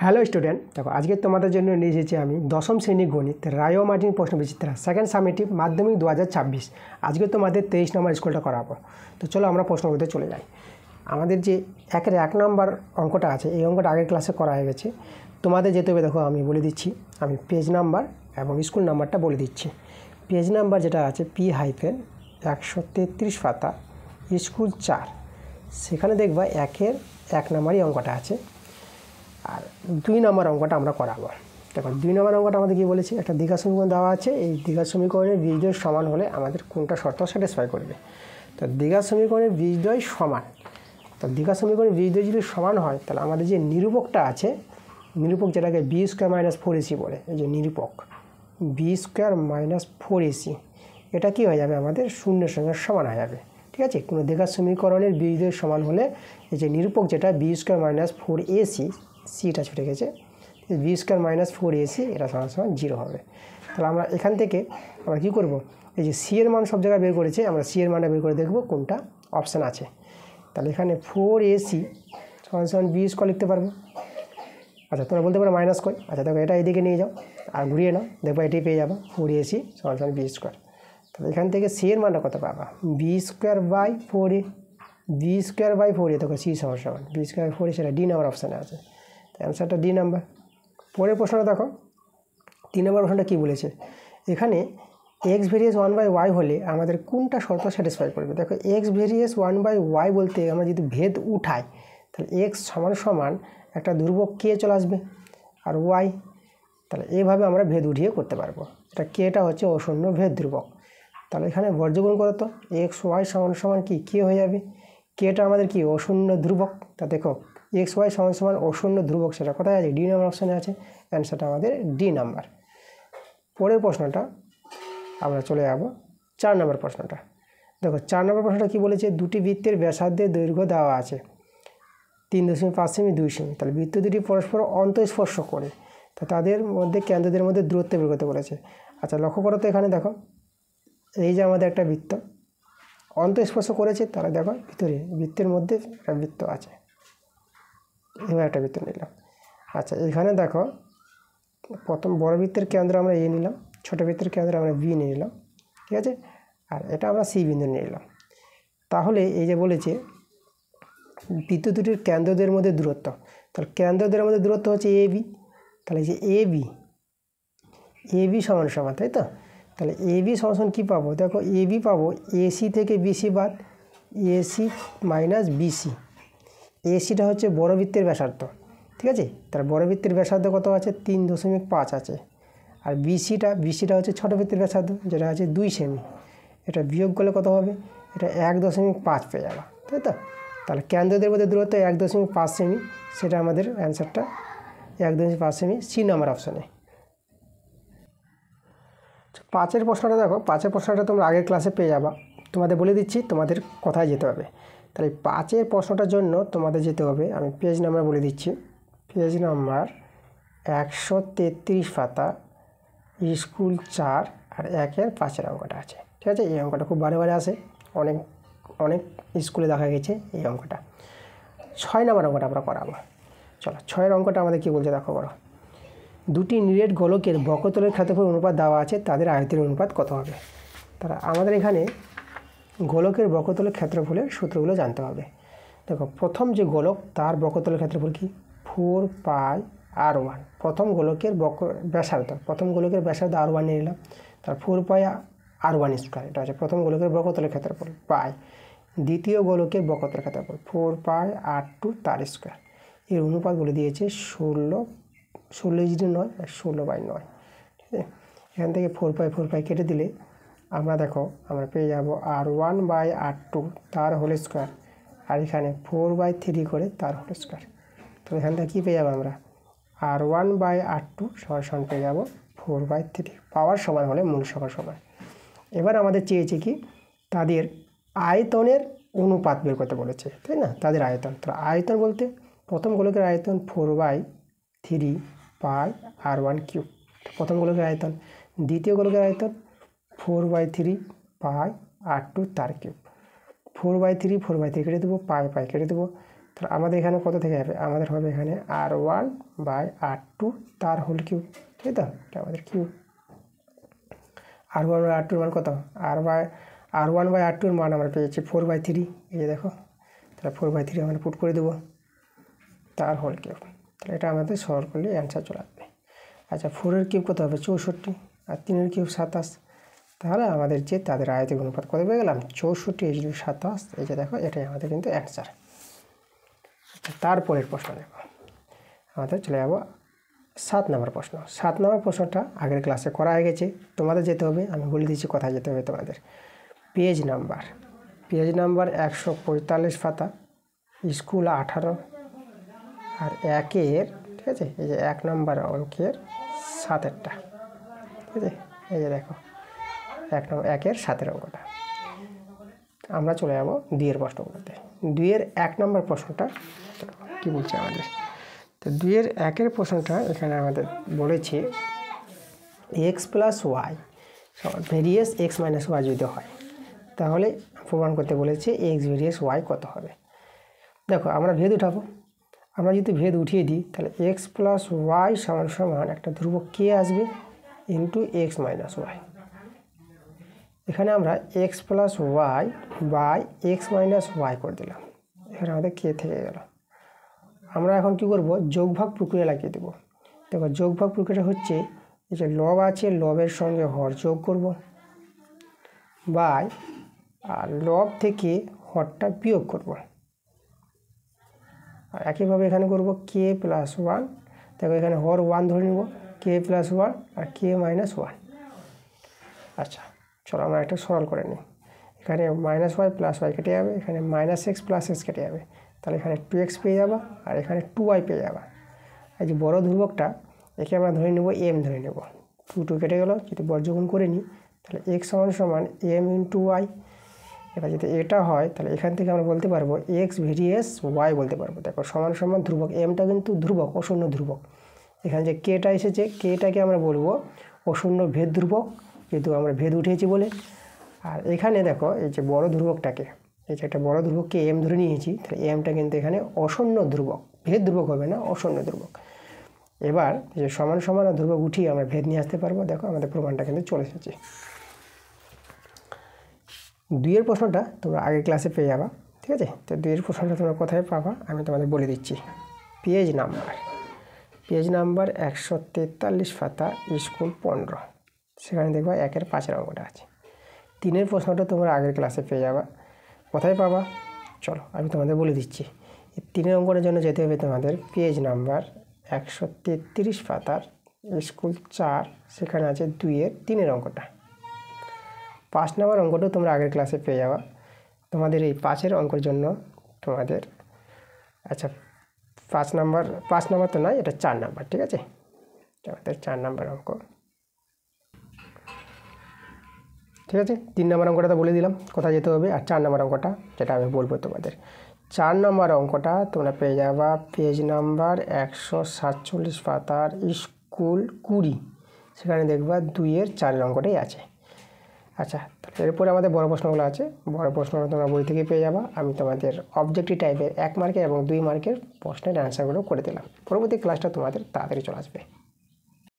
Hello student, দেখো আজকে তোমাদের জন্য নিয়ে এসেছি আমি দশম শ্রেণী গণিত রায় ও মার্টিন প্রশ্ন বিচিত্রা সেকেন্ড সামেটিভ মাধ্যমিক 2026। আজকে তোমাদের 23 নম্বর স্কুলটা করাবো। তো চলো আমরা প্রশ্ন করতে চলে যাই। আমাদের যে একের 1 নম্বর অঙ্কটা আছে, এই অঙ্কটা আগের ক্লাসে করা হয়ে গেছে। তোমাদের যেতে হবে, দেখো আমি বলে দিচ্ছি, আমি পেজ নাম্বার এবং স্কুল নাম্বারটা বলে দিচ্ছি। পেজ নাম্বার যেটা আছে P-133 পাতা স্কুল 4, সেখানে দেখবা একের 1 নম্বরই অঙ্কটা আছে। আর 2 নম্বর অঙ্কটা আমরা করাবো। দেখো 2 নম্বর অঙ্কটা আমাদের কী বলেছি, একটা দ্বিঘাত সমীকরণ দেওয়া আছে। এই দ্বিঘাত সমীকরণের বীজদ্বয় সমান হলে আমাদের কোনটা শর্ত স্যাটিসফাই করবে। তো দ্বিঘাত সমীকরণের বীজদ্বয় সমান, তো দ্বিঘাত সমীকরণের বীজদ্বয় যদি সমান হয়, তাহলে আমাদের যে নিরূপকটা আছে, নিরূপক যেটাকে b² - 4ac বলে, এই যে নিরূপক b² - 4ac, এটা কি হয়ে যাবে, আমাদের শূন্যের সঙ্গে সমান হয়ে যাবে। ঠিক আছে, কোনো দ্বিঘাত সমীকরণের বীজদ্বয় সমান হলে এই যে নিরূপক যেটা b² - 4ac, সিটা ছুটে গেছে, b² - 4ac এটা সমান সমান 0 হবে। তাহলে আমরা এখান থেকে আমরা কী করব, এই যে সি এর মান সব জায়গায় বের করেছে, আমরা সি এর মানটা বের করে দেখব কোনটা অপশান আছে। তাহলে এখানে 4ac সমান সমান b² লিখতে পারবো। আচ্ছা, তোমরা বলতে পারো মাইনাস কই। আচ্ছা দেখো, এটা এদিকে নিয়ে যাও আর ঘুরিয়ে নাও, দেখবো এটাই পেয়ে যাবো 4ac সমান সমান b²। তাহলে এখান থেকে সি এর মানটা কত পাবা, b²/4a, b²/4a, দেখো সি সমান সমান b²/4a, সেটা ডি নাম্বার অপশানে আছে। অ্যান্সারটা ডি নাম্বার। পরের প্রশ্নটা দেখো, 3 নম্বর প্রশ্নটা কী বলেছে, এখানে এক্স ভেরিয়েস 1/y হলে আমাদের কোনটা শর্ত স্যাটিসফাই করবে। দেখো এক্স ভেরিয়েস 1/y বলতে আমরা যদি ভেদ উঠাই, তাহলে এক্স সমান সমান একটা ধ্রুবক কে চলে আসবে আর ওয়াই, তাহলে এইভাবে আমরা ভেদ উঠিয়ে করতে পারবো। এটা কেটা হচ্ছে অশূন্য ভেদ ধ্রুবক। তাহলে এখানে বর্জগুণ করো তো, এক্স ওয়াই সমান সমান কি কে হয়ে যাবে, কেটা আমাদের কি অশূন্য ধ্রুবক। তা দেখো এক্স ওয়াই সমান সমান অশূন্য ধ্রুবক, সেটা কোথায় আছে, ডি নাম্বার অপশানে আছে। অ্যান্সারটা আমাদের ডি নাম্বার। পরের প্রশ্নটা আমরা চলে যাব 4 নম্বর প্রশ্নটা। দেখো 4 নম্বর প্রশ্নটা কী বলেছে, দুটি বৃত্তের ব্যাসার্ধের দৈর্ঘ্য দেওয়া আছে 3.5 সেমি 2 সেমি। তাহলে বৃত্ত দুটি পরস্পর অন্তঃস্পর্শ করে, তা তাদের মধ্যে কেন্দ্রদের মধ্যে দূরত্ব বের করতে বলেছে। আচ্ছা লক্ষ্য করো তো, এখানে দেখো এই যে আমাদের একটা বৃত্ত অন্তঃস্পর্শ করেছে, তাহলে দেখো ভিতরে বৃত্তের মধ্যে একটা বৃত্ত আছে, এবার একটা বৃত্ত নিলাম। আচ্ছা এখানে দেখো প্রথম বড় বৃত্তের কেন্দ্র আমরা এ নিলাম, ছোটো বৃত্তের কেন্দ্র আমরা বি নিয়ে নিলাম, ঠিক আছে, আর এটা আমরা সি বিন্দু নিয়ে নিলাম। তাহলে এই যে বলেছে বৃত্ত দুটির কেন্দ্রদের মধ্যে দূরত্ব, তাহলে কেন্দ্রদের মধ্যে দূরত্ব হচ্ছে এ বি। তাহলে এই যে এ বি সমান সমান, তাই তো। তাহলে এ বি সমান সমান কী পাবো, দেখো এ বি পাবো এসি থেকে বিসি বাদ, এসি মাইনাস বিসি। এসিটা হচ্ছে বড় বৃত্তের ব্যাসার্ধ, ঠিক আছে, তার বড় বৃত্তের ব্যাসার্ধ কত আছে, 3.5 আছে। আর বিসিটা হচ্ছে ছোটো বৃত্তের ব্যাসার্ধ, যেটা আছে 2 সেমি। এটা বিয়োগ করলে কত হবে, এটা 1.5 পেয়ে যাবে, তাই তো। তাহলে কেন্দ্রদের মধ্যে দূরত্ব 1.5 সেমি, সেটা আমাদের অ্যান্সারটা 1.5 সেমি, সি নাম্বার অপশানে। 5 প্রশ্নটা দেখো, 5 প্রশ্নটা তোমরা আগের ক্লাসে পেয়ে যাবা। তোমাদের বলে দিচ্ছি তোমাদের কোথায় যেতে হবে। তাহলে 5 প্রশ্নটার জন্য তোমাদের যেতে হবে, আমি পেজ নাম্বার বলে দিচ্ছি, পেজ নাম্বার 133 পাতা স্কুল 4 আর 1-এর 5 অঙ্কটা আছে, ঠিক আছে। এই অঙ্কটা খুব বারে বারে আসে, অনেক স্কুলে দেখা গেছে এই অঙ্কটা। 6 নম্বর অঙ্কটা আমরা করাবো। চলো 6 অঙ্কটা আমাদের কী বলছে দেখো, বড় দুটি নিরেট গোলকের বক্রতলের ক্ষেত্রফল অনুপাত দেওয়া আছে, তাদের আয়তের অনুপাত কত হবে। তারা আমাদের এখানে গোলকের বক্রতলের ক্ষেত্রফলের সূত্রগুলো জানতে হবে। দেখো প্রথম যে গোলক, তার বক্রতলের ক্ষেত্রফল কি 4πr1। প্রথম গোলকের ব্যাসার্ধ, প্রথম গোলকের ব্যাসার্ধ r1 নিয়ে নিলাম, তার 4πr1², এটা হচ্ছে প্রথম গোলকের বক্রতলের ক্ষেত্রফল। পাই দ্বিতীয় গোলকের বক্রতলের ক্ষেত্রফল 4πr2 তার স্কোয়ার। এর অনুপাত বলে দিয়েছে 16 9 আর 16/9, ঠিক আছে। এখান থেকে 4π কেটে দিলে আমরা দেখো আমরা পেয়ে যাব r1/r2 তার হোল স্কোয়ার, আর এখানে 4/3 করে তার হোল স্কোয়ার। তো এখান থেকে কী পেয়ে যাবো আমরা, r1/r2 সমান পেয়ে যাবো 4/3। পাওয়ার সমান হলে মূল সংখ্যার সমান। এবার আমাদের চেয়েছে কি, তাদের আয়তনের অনুপাত বের করতে বলেছে, তাই না। তাদের আয়তন, তাহলে আয়তন বলতে প্রথম গোলকের আয়তন 4/3πr1³ প্রথম গোলকের আয়তন, দ্বিতীয় গোলকের আয়তন 4/3πr2 তার কিউব। 4/3 কেটে দেবো, পাই কেটে দেবো, তাহলে আমাদের এখানে কত থেকে যাবে, আমাদের হবে এখানে r1/r2 তার হোল কিউব, তাই তো, এটা আমাদের কিউব। r1/r2 এর মান কত, r1/r2 এর মান আমরা পেয়েছি 4/3, এই যে দেখো, তাহলে 4/3 আমরা পুট করে দেবো তার হোল কিউব। তাহলে এটা আমাদের সলভ করলে অ্যান্সার চলে আসবে। আচ্ছা 4-এর কিউব কত হবে 64, আর 3-এর কিউব 27, তাহলে আমাদের যে তাদের আয়তের অনুপাত কত পেয়ে গেলাম 64:27, এই যে দেখো, এটাই আমাদের কিন্তু অ্যান্সার। তারপরের প্রশ্ন নেব, আমাদের চলে যাবো 7 নম্বর প্রশ্ন। 7 নম্বর প্রশ্নটা আগের ক্লাসে করা হয়ে গেছে, তোমাদের যেতে হবে, আমি বলে দিচ্ছি কোথায় যেতে হবে তোমাদের। পেজ নাম্বার 145 পাতা, স্কুল 18, আর 1-এর, ঠিক আছে, এই যে 1 নম্বর অঙ্কের 7-এরটা, ঠিক আছে, এই যে দেখো 1-এর 7-এর অঙ্কটা। আমরা চলে যাবো 2-এর প্রশ্নগুলোতে। 2-এর 1 নম্বর প্রশ্নটা কি বলছে আমাদের, তো 2-এর 1-এর প্রশ্নটা এখানে আমাদের বলেছে x + y ভেরিয়েস x - y যদি হয়, তাহলে প্রমাণ করতে বলেছে x ভেরিয়েস y কত হবে। দেখো আমরা ভেদ উঠাবো, আমরা যদি ভেদ উঠিয়ে দিই তাহলে x + y সমান একটা ধ্রুবক k আসবে ইন্টু x - y। এখানে আমরা x + y by x - y করে দিলাম, এখানে আমাদের k থেকে গেল। আমরা এখন কি করব, যোগভাগ প্রক্রিয়া লাগিয়ে দেবো। দেখো যোগভাগ প্রক্রিয়া হচ্ছে, এই যে লব আছে, লবের সঙ্গে হর যোগ করব, বাই আর লব থেকে হরটা বিয়োগ করব। আর একইভাবে এখানে করব k + 1, দেখো এখানে হর 1 ধরে নেব, k + 1 আর k - 1। আচ্ছা চলো আমরা একটা সরল করে নিই। এখানে -y + y কেটে যাবে, এখানে -x + x কেটে যাবে, তাহলে এখানে 2x পেয়ে যাবা, আর এখানে 2y পেয়ে যাবা। এই যে বড় ধ্রুবকটা, একে আমরা ধরে নেব m ধরে নেব, 2 কেটে গেল, যদি বর্গমূল করে নিই তাহলে x = m × y। এবার যদি এটা হয় তাহলে এখান থেকে আমরা বলতে পারবো x ভেরিয়েস y বলতে পারবো। দেখো সমান ধ্রুবক, mটা কিন্তু ধ্রুবক, অশূন্য ধ্রুবক। এখানে যে kটা এসেছে, kটাকে আমরা বলবো অশূন্য ভেদ ধ্রুবক, যেহেতু আমরা ভেদ উঠিয়েছি বলে। আর এখানে দেখো এই যে বড় ধ্রুবকটাকে, এই যে একটা বড় ধ্রুবককে m ধরে নিয়েছি, তাহলে mটা কিন্তু এখানে অশূন্য ধ্রুবক, ভেদ ধ্রুবক হবে না, অশূন্য ধ্রুবক। এবার যে সমান আর ধ্রুবক উঠিয়ে আমরা ভেদ নিয়ে আসতে পারবো। দেখো আমাদের প্রমাণটা কিন্তু চলে এসেছে। 2-এর প্রশ্নটা তোমরা আগের ক্লাসে পেয়ে যাবা, ঠিক আছে। তো 2-এর প্রশ্নটা তোমরা কোথায় পাবা আমি তোমাদের বলে দিচ্ছি। পেজ নাম্বার 143 পাতা, স্কুল 15, সেখানে দেখবা 1-এর 5-এর অঙ্কটা আছে। 3-এর প্রশ্নটা তোমরা আগের ক্লাসে পেয়ে যাবা, কোথায় পাবা চলো আমি তোমাদের বলে দিচ্ছি। এই 3-এর অঙ্কটার জন্য যেতে হবে তোমাদের পেজ নাম্বার 133 পাতার, স্কুল 4, সেখানে আছে 2-এর 3-এর অঙ্কটা। 5 নম্বর অঙ্কটাও তোমরা আগের ক্লাসে পেয়ে যাবা। তোমাদের এই 5-এর অঙ্কের জন্য তোমাদের, আচ্ছা 5 নম্বর তো নয়, এটা 4 নম্বর, ঠিক আছে, তোমাদের 4 নম্বর অঙ্ক, ঠিক আছে। 3 নম্বর অঙ্কটা তো বলে দিলাম কোথায় যেতে হবে, আর 4 নম্বর অঙ্কটা যেটা আমি বলবো তোমাদের। 4 নম্বর অঙ্কটা তোমরা পেয়ে যাবা পেজ নাম্বার 147 পাতার, স্কুল 20, সেখানে দেখবা 2-এর 4-এর অঙ্কটাই আছে। আচ্ছা এরপরে আমাদের বড় প্রশ্নগুলো আছে, বড় প্রশ্নগুলো তোমরা বই থেকে পেয়ে যাবা। আমি তোমাদের অবজেক্টিভ টাইপের 1 মার্কের এবং 2 মার্কের প্রশ্নের অ্যান্সারগুলো করে দিলাম। পরবর্তী ক্লাসটা তোমাদের তাড়াতাড়ি চলে আসবে।